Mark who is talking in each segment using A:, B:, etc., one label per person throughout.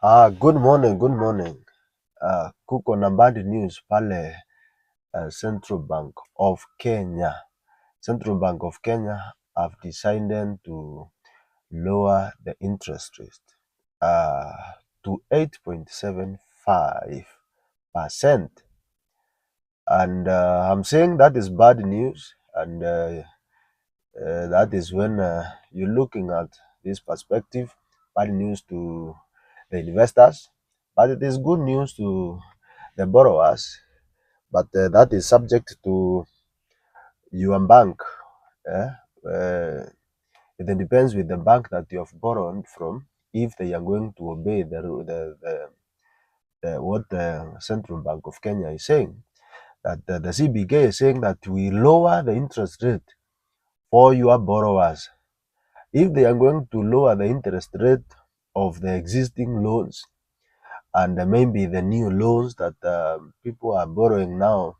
A: Good morning, good morning. Kuko na bad news pale Central Bank of Kenya. Central Bank of Kenya have decided to lower the interest rate to 8.75%. And I'm saying that is bad news, and that is when you're looking at this perspective, bad news to the investors, but it is good news to the borrowers. But that is subject to your bank. eh? Uh, it depends with the bank that you have borrowed from, if they are going to obey what the Central Bank of Kenya is saying. That the CBK is saying that we lower the interest rate for your borrowers. If they are going to lower the interest rate of the existing loans and maybe the new loans that people are borrowing now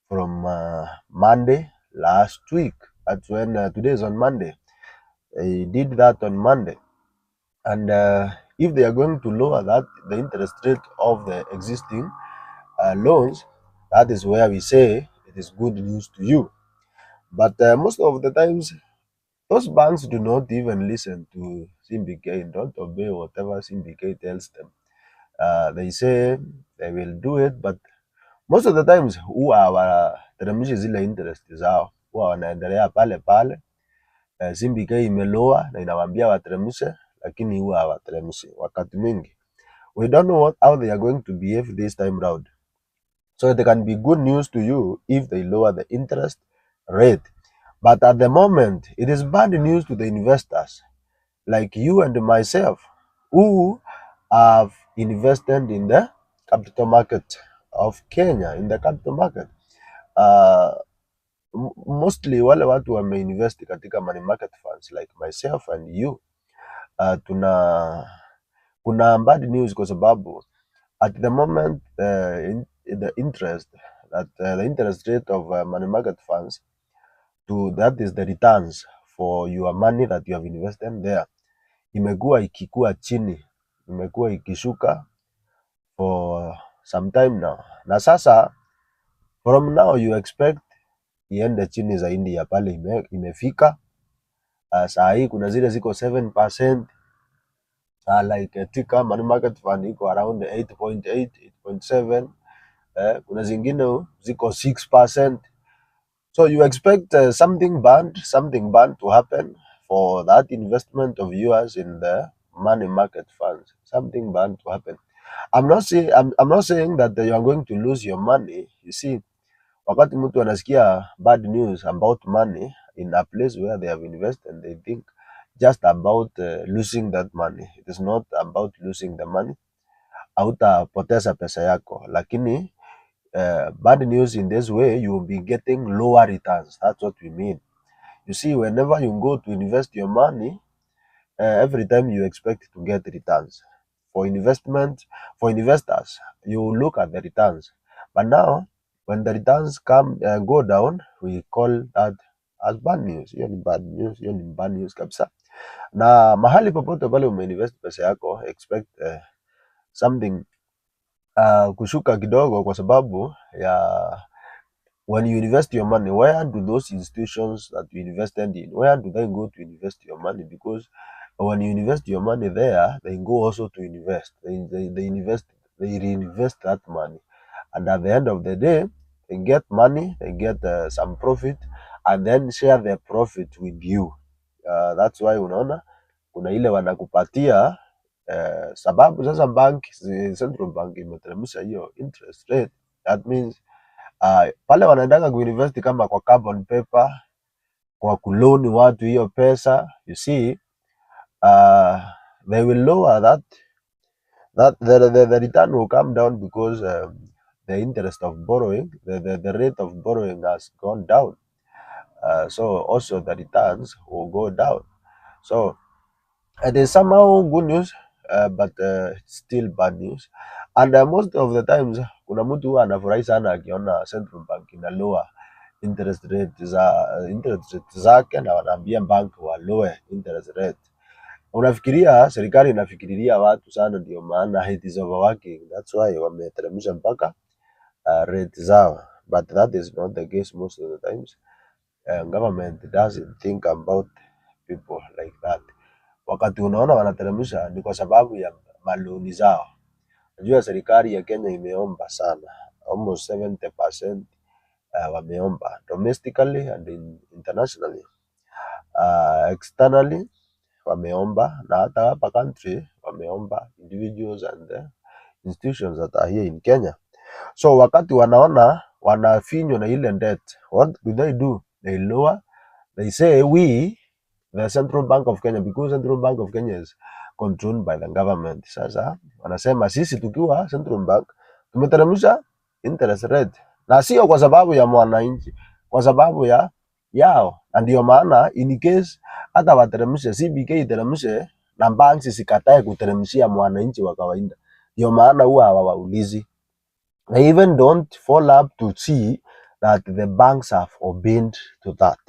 A: from Monday last week. That's when today is on Monday. They did that on Monday. And if they are going to lower the interest rate of the existing loans, that is where we say it is good news to you. But most of the times, those banks do not even listen to CBK, don't obey whatever CBK tells them. They say they will do it, but most of the times huwa hawateremshi zile interest zao, huwa wanaendelea pale pale. CBK imeloa na inawaambia wateremshe, lakini huwa hawateremshi wakati mwingi. We don't know how they are going to behave this time round. So it can be good news to you if they lower the interest rate. But at the moment, it is bad news to the investors like you and myself who have invested in the capital market of Kenya, in the capital market. Mostly wale watu wameinvest katika money market funds like myself and you. Kuna bad news kwa sababu at the moment the interest rate of money market funds, that is the returns for your money that you have invested there, imekuwa ikikuwa chini, imekuwa ikishuka for some time now, na sasa from now you expect iende chini zaidi ya pale imefika. Saa hii kuna zile ziko 7%, like Tika money market fund iko around 8.8, 8.7. Kuna zingine ziko 6%. So you expect something bad to happen for that investment of yours in the money market funds. Something bad to happen. I'm not saying that you are going to lose your money. You see, wakati mtu anasikia bad news about money in a place where they have invested, they think just about losing that money. It is not about losing the money. Hautapoteza pesa yako, lakini bad news in this way, you will be getting lower returns. That's what we mean. You see, whenever you go to invest your money, every time you expect to get returns. For investors, you look at the returns. But now, when the returns go down, we call that as bad news. Hiyo ni bad news kabisa. Na mahali popote pale umeinvest pesa yako, expect something kushuka kidogo, kwa sababu ya when you invest your money, where do those institutions that you invested in, where do they go to invest your money? Because when you invest your money there, they go also to invest. They reinvest that money, and at the end of the day, they get money, they get some profit, and then share their profit with you. That's why unaona kuna ile wanakupatia sababu sasa Central Bank imeteremsha hiyo interest rate. That means pale wanaendanga kuinvest kama kwa carbon paper, kwa kuloni watu hiyo pesa, you see, they will lower that the return will come down because the interest of borrowing, the rate of borrowing has gone down. So also the returns will go down. So it is somehow good news, but it's still bad news. And most of the times kuna mtu anafurahi sana akiona Central Bank ina lower interest rate zake, na wanaambia bank wa lower interest rate. Unafikiria serikali inafikiriria watu sana, ndio maana it is overworking. That's why wameteremsha mpaka rate zao, but that is not the case most of the times. Government doesn't think about people like that. Wakati unaona wanateremsha ni kwa sababu ya maloni zao. Najua serikali ya Kenya imeomba sana, almost 70% wameomba domestically and internationally. Externally wameomba, na hata hapa country wameomba, individuals and institutions that are here in Kenya. So wakati wanaona wanafinywa na ile debt, what do? They lower, they say we, the Central Bank of Kenya, because Central Bank of Kenya is controlled by the government. Sasa wanasema sisi tukiwa Central Bank tumeteremsha interest rate, na sio kwa sababu ya mwananchi, kwa sababu ya yao. Na ndio maana in case hata wateremshe, CBK iteremshe na banks sikatae kuteremshia mwananchi wa kawaida, ndio maana huwa hawaulizi. They even don't follow up to see that the banks have obeyed to that.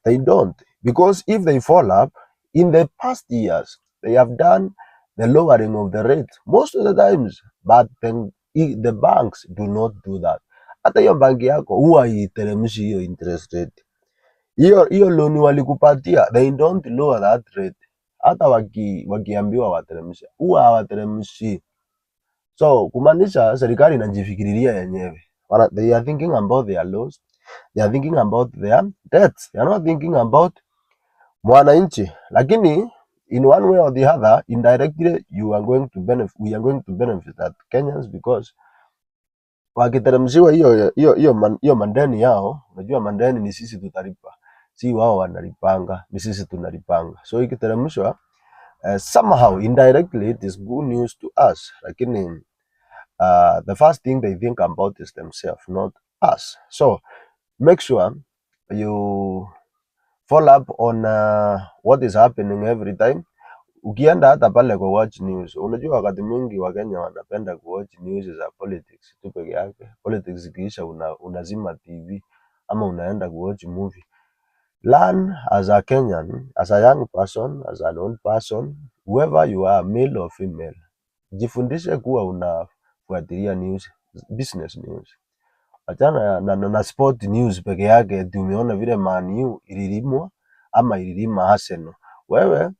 A: They don't, because if they follow up, in the past years they have done the lowering of the rate most of the times, but then the banks do not do that. Hata hiyo banki yako huwa iteremshi hiyo interest rate, hiyo loan walikupatia, they don't lower that rate. Hata wakiambiwa wateremshe, huwa hawateremshi. So kumaanisha serikali inajifikiriria yenyewe. They are thinking about their laws, they are thinking about their debts, they are not thinking about mwananchi. Lakini in one way or the other, indirectly we are going to benefit that Kenyans, because wakiteremshiwa hiyo mandeni yao, unajua mandeni ni sisi tutalipa, si wao wanalipanga, ni sisi tunalipanga. So ikiteremshwa somehow indirectly it is good news to us, lakini the first thing they think about is themselves, not us. So make sure you follow up on what is happening every time. Ukienda hata pale kwa watch news, unajua wakati mwingi wa Kenya wanapenda ku watch news za politics tu peke yake. Politics ikiisha unazima TV ama unaenda ku watch movie. Learn as a Kenyan, as a young person, as an old person, whoever you are, male or female, jifundishe kuwa unafuatilia news, business news. Achana na sport news peke yake, tumeona vile Man U ililimwa ama ililima Arsenal. Wewe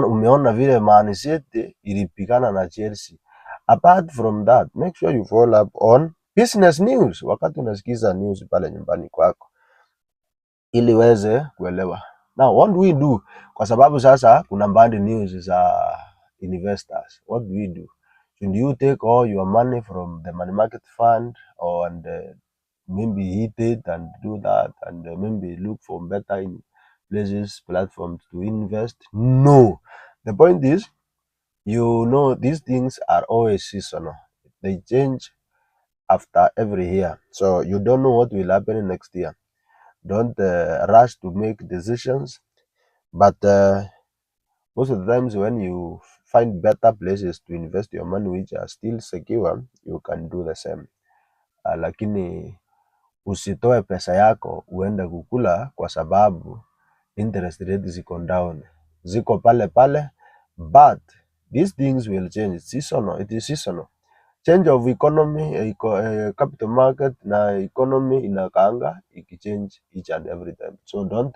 A: umeona vile Man City ilipigana na Chelsea. Apart from that, make sure you follow up on business news wakati unasikiza news pale nyumbani kwako, ili weze kuelewa. Now what do we do? Kwa sababu sasa kuna bad news za investors. What do we do? Should you take all your money from the money market fund and maybe hit it and do that and maybe look for better places, platforms to invest? No. The point is, you know, these things are always seasonal. They change after every year. So you don't know what will happen next year. Don't rush to make decisions, but most of the times when you find better places to invest your money which are still secure, you can do the same. Lakini usitoe pesa yako uende kukula kwa sababu interest rate ziko down, ziko pale pale, but these things will change. Seasonal, it is seasonal. Change of economy, capital market na economy inakaanga ikichange each and every time. So don't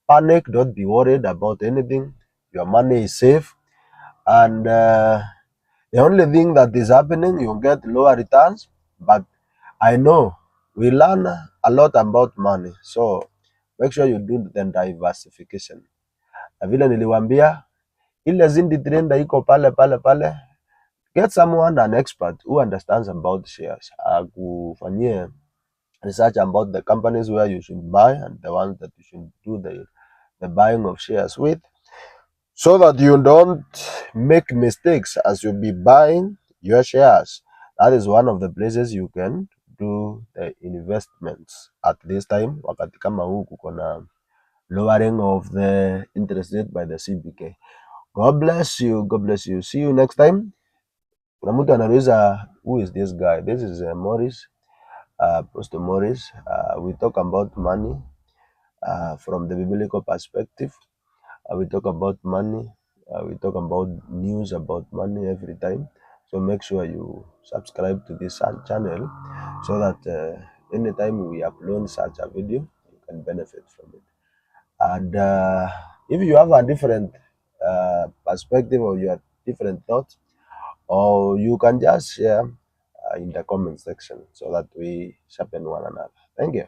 A: panic, don't be worried about anything. Your money is safe, and the only thing that is happening, you get lower returns, but I know we learn a lot about money, so make sure you do the diversification. Na vile niliwaambia, ile zindi trader iko pale pale, get someone, an expert who understands about shares, akufanyie research about the companies where you should buy and the ones that you should do the buying of shares with, so that you don't make mistakes as you be buying your shares. That is one of the places you can do the investments at this time. Wakati kama huu kuko na lowering of the interest rate by the CBK. God bless you. God bless you. See you next time. Kuna mtu anauliza, who is this guy? This is Morris, Pastor Morris. We talk about money from the biblical perspective. We talk about money We talk about news about money every time. So make sure you subscribe to this channel so that anytime we upload such a video, you can benefit from it. And if you have a different perspective or you have different thoughts, or you can just share in the comment section so that we sharpen one another. Thank you.